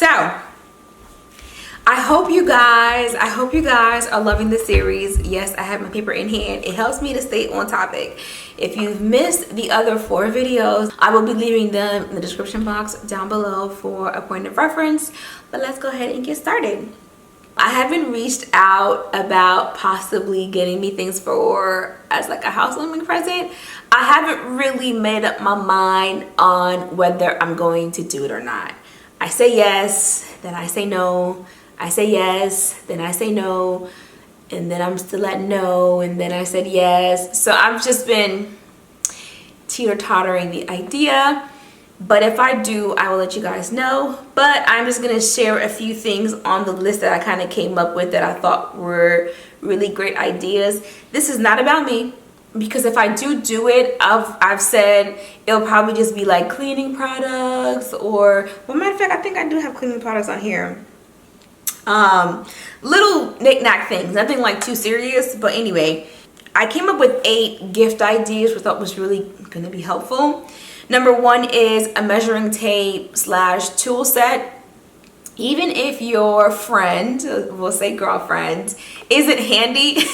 So I hope you guys are loving the series. Yes, I have my paper in hand. It helps me to stay on topic. If you've missed the other 4 videos, I will be leaving them in the description box down below for a point of reference. But let's go ahead and get started. I haven't reached out about possibly getting me things for as like a housewarming present. I haven't really made up my mind on whether I'm going to do it or not. I say yes, then I say no. I say yes, then I say no, and then I'm still at no, and then I said yes. So I've just been teeter-tottering the idea, but if I do, I will let you guys know. But I'm just going to share a few things on the list that I kind of came up with that I thought were really great ideas. This is not about me, because if I do it, I've said it'll probably just be like cleaning products, or, well, matter of fact, I think I do have cleaning products on here. Little knick-knack things, nothing like too serious. But anyway, I came up with 8 gift ideas which I thought was really going to be helpful. Number 1 is a measuring tape / tool set. Even if your friend, we'll say girlfriend, isn't handy,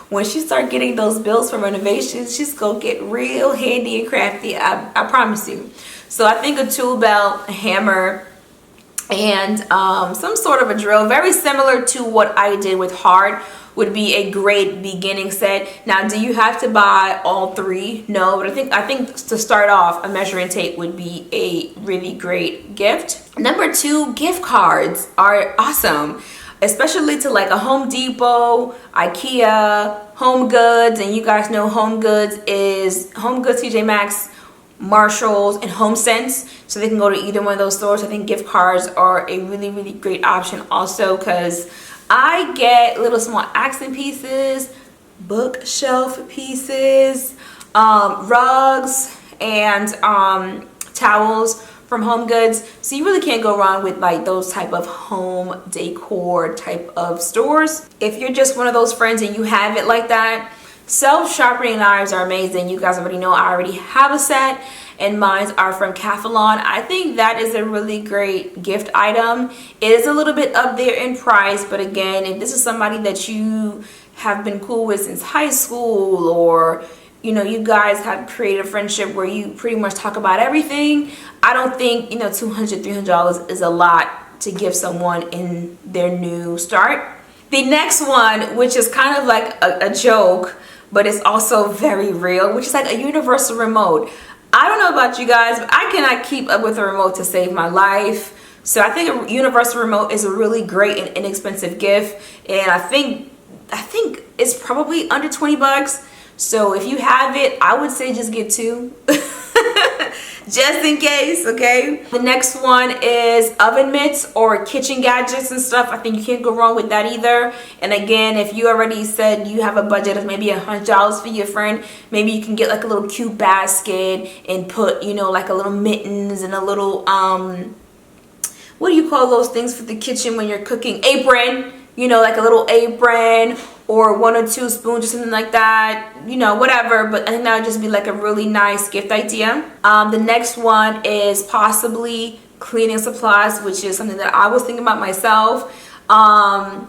when she start getting those bills for renovations, she's gonna get real handy and crafty. I promise you. So I think a tool belt, a hammer, and some sort of a drill, very similar to what I did with Hard, would be a great beginning set. Now, do you have to buy all 3? No, but I think to start off, a measuring tape would be a really great gift. Number 2, gift cards are awesome, especially to like a Home Depot, IKEA, Home Goods, and you guys know Home Goods, TJ Maxx, Marshalls, and HomeSense, so they can go to either one of those stores. I think gift cards are a really great option also, because I get little small accent pieces, bookshelf pieces, rugs, and towels from Home Goods. So you really can't go wrong with like those type of home decor type of stores. If you're just one of those friends and you have it like that, self-sharpening knives are amazing. You guys already know I already have a set, and mine are from Casanova. I think that is a really great gift item. It is a little bit up there in price, but again, if this is somebody that you have been cool with since high school, or you know, you guys have created a friendship where you pretty much talk about everything, I don't think, you know, $200, $300 is a lot to give someone in their new start. The next one, which is kind of like a joke, but it's also very real, which is like a universal remote. I don't know about you guys, but I cannot keep up with a remote to save my life. So I think a universal remote is a really great and inexpensive gift, and I think it's probably under 20 bucks. So if you have it, I would say just get 2. Just in case, okay? The next one is oven mitts or kitchen gadgets and stuff. I think you can't go wrong with that either. And again, if you already said you have a budget of maybe $100 for your friend, maybe you can get like a little cute basket and put, you know, like a little mittens and a little, what do you call those things for the kitchen when you're cooking? Apron, you know, like a little apron, or 1 or 2 spoons or something like that, you know, whatever. But I think that would just be like a really nice gift idea. The next one is possibly cleaning supplies, which is something that I was thinking about myself. I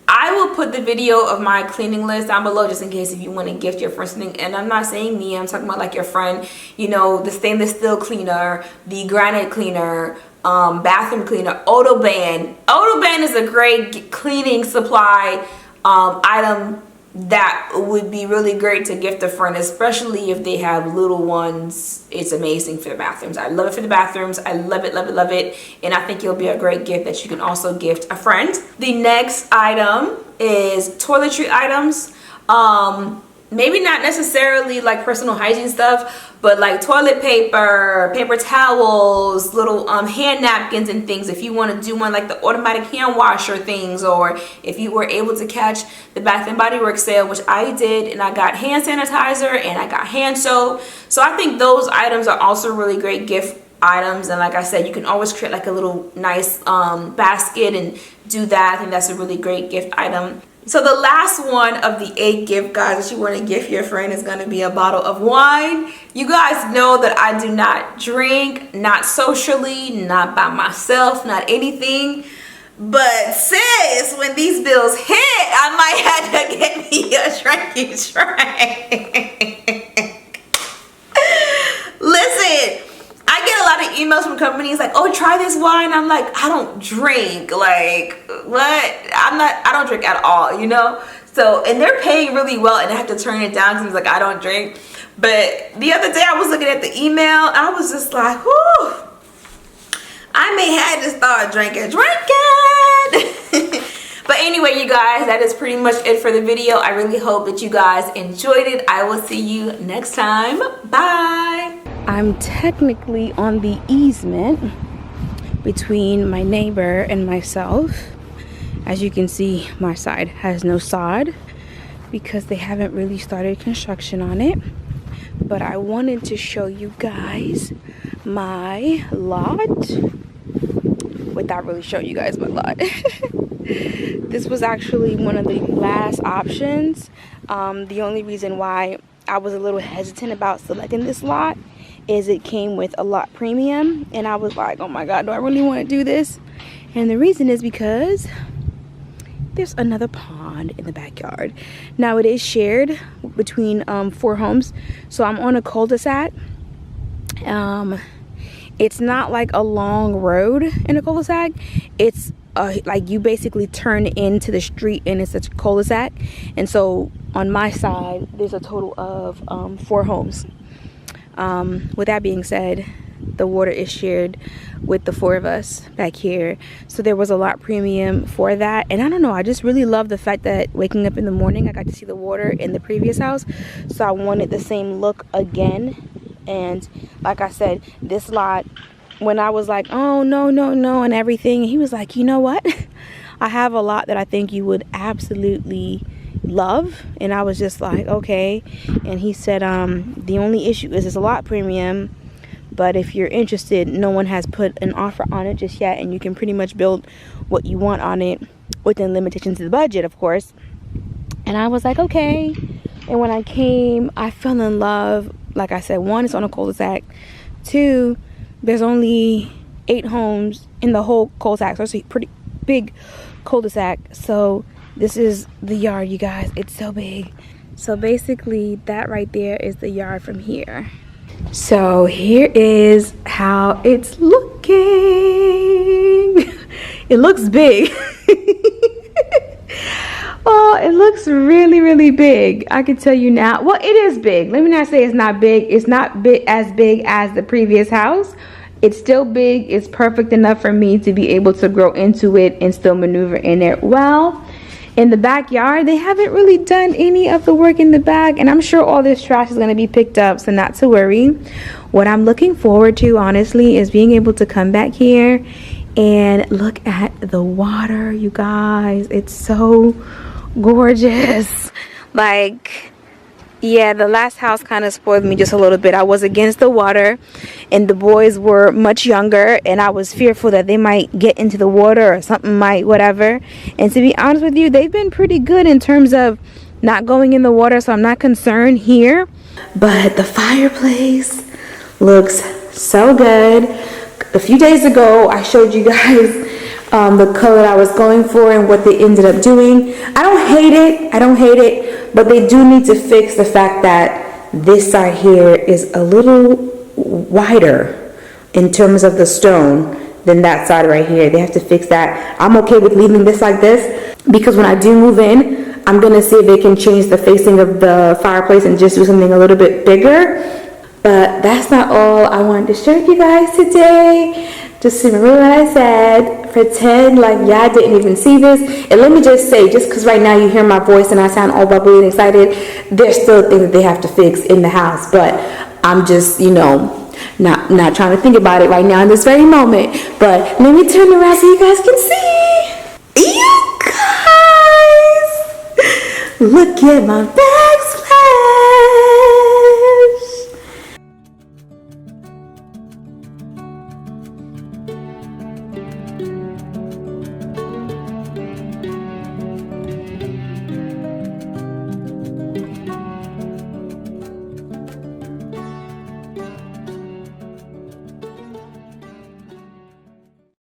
will put the video of my cleaning list down below, just in case if you want to gift your friend something. And I'm not saying me, I'm talking about like your friend, you know, the stainless steel cleaner, the granite cleaner, bathroom cleaner, Odoban. Odoban is a great cleaning supply item that would be really great to gift a friend, especially if they have little ones. It's amazing for the bathrooms. I love it for the bathrooms. I love it, love it, love it. And I think it'll be a great gift that you can also gift a friend. The next item is toiletry items. Maybe not necessarily like personal hygiene stuff, but like toilet paper, paper towels, little hand napkins and things. If you want to do one like the automatic hand washer things, or if you were able to catch the Bath and Body Works sale, which I did, and I got hand sanitizer and I got hand soap. So I think those items are also really great gift items. And like I said, you can always create like a little nice basket and do that. I think that's a really great gift item. So the last one of the 8 gift guides that you want to gift your friend is going to be a bottle of wine. You guys know that I do not drink, not socially, not by myself, not anything. But sis, when these bills hit, I might have to get me a drinking drink. Listen, I get a lot of emails from companies like, oh, try this wine. I'm like, I don't drink. Like, what? I don't drink at all, you know? So, and they're paying really well, and I have to turn it down because like, I don't drink. But the other day I was looking at the email, I was just like, whoo, I may have to start drinking. But anyway, you guys, that is pretty much it for the video. I really hope that you guys enjoyed it. I will see you next time. Bye. I'm technically on the easement between my neighbor and myself. As you can see, my side has no sod because they haven't really started construction on it. But I wanted to show you guys my lot without really showing you guys my lot. This was actually one of the last options. The only reason why I was a little hesitant about selecting this lot is it came with a lot premium, and I was like, oh my god, do I really want to do this? And the reason is because there's another pond in the backyard. Now it is shared between 4 homes, so I'm on a cul-de-sac. It's not like a long road in a cul-de-sac. It's like you basically turn into the street and it's a cul-de-sac. And so on my side, there's a total of 4 homes. With that being said, the water is shared with the 4 of us back here, so there was a lot premium for that. And I don't know, I just really love the fact that waking up in the morning I got to see the water in the previous house, so I wanted the same look again. And like I said, this lot, when I was like, oh no and everything, he was like, you know what, I have a lot that I think you would absolutely love. And I was just like, okay. And he said, the only issue is it's a lot premium, but if you're interested, no one has put an offer on it just yet, and you can pretty much build what you want on it within limitations of the budget, of course. And I was like, okay. And when I came, I fell in love. Like I said, 1, it's on a cul-de-sac. 2, there's only 8 homes in the whole cul-de-sac, so it's a pretty big cul-de-sac. So this is the yard, you guys. It's so big. So basically, that right there is the yard from here. So here is how it's looking. It looks big. Oh, it looks really big. I can tell you now. Well, it is big. Let me not say it's not big. It's not as big as the previous house. It's still big. It's perfect enough for me to be able to grow into it and still maneuver in it well. In the backyard, they haven't really done any of the work in the back, and I'm sure all this trash is going to be picked up, so not to worry. What I'm looking forward to, honestly, is being able to come back here and look at the water, you guys. It's so gorgeous. Like, yeah, the last house kind of spoiled me just a little bit. I was against the water, and the boys were much younger, and I was fearful that they might get into the water or something might whatever. And to be honest with you, they've been pretty good in terms of not going in the water, so I'm not concerned here. But the fireplace looks so good. A few days ago, I showed you guys the color I was going for and what they ended up doing. I don't hate it, but they do need to fix the fact that this side here is a little wider in terms of the stone than that side right here. They have to fix that. I'm okay with leaving this like this, because when I do move in, I'm gonna see if they can change the facing of the fireplace and just do something a little bit bigger. But that's not all I wanted to share with you guys today. Just remember what I said. Pretend like y'all didn't even see this. And let me just say, just because right now you hear my voice and I sound all bubbly and excited, there's still things that they have to fix in the house. But I'm just, you know, not trying to think about it right now in this very moment. But let me turn around so you guys can see. You guys, look at my bed.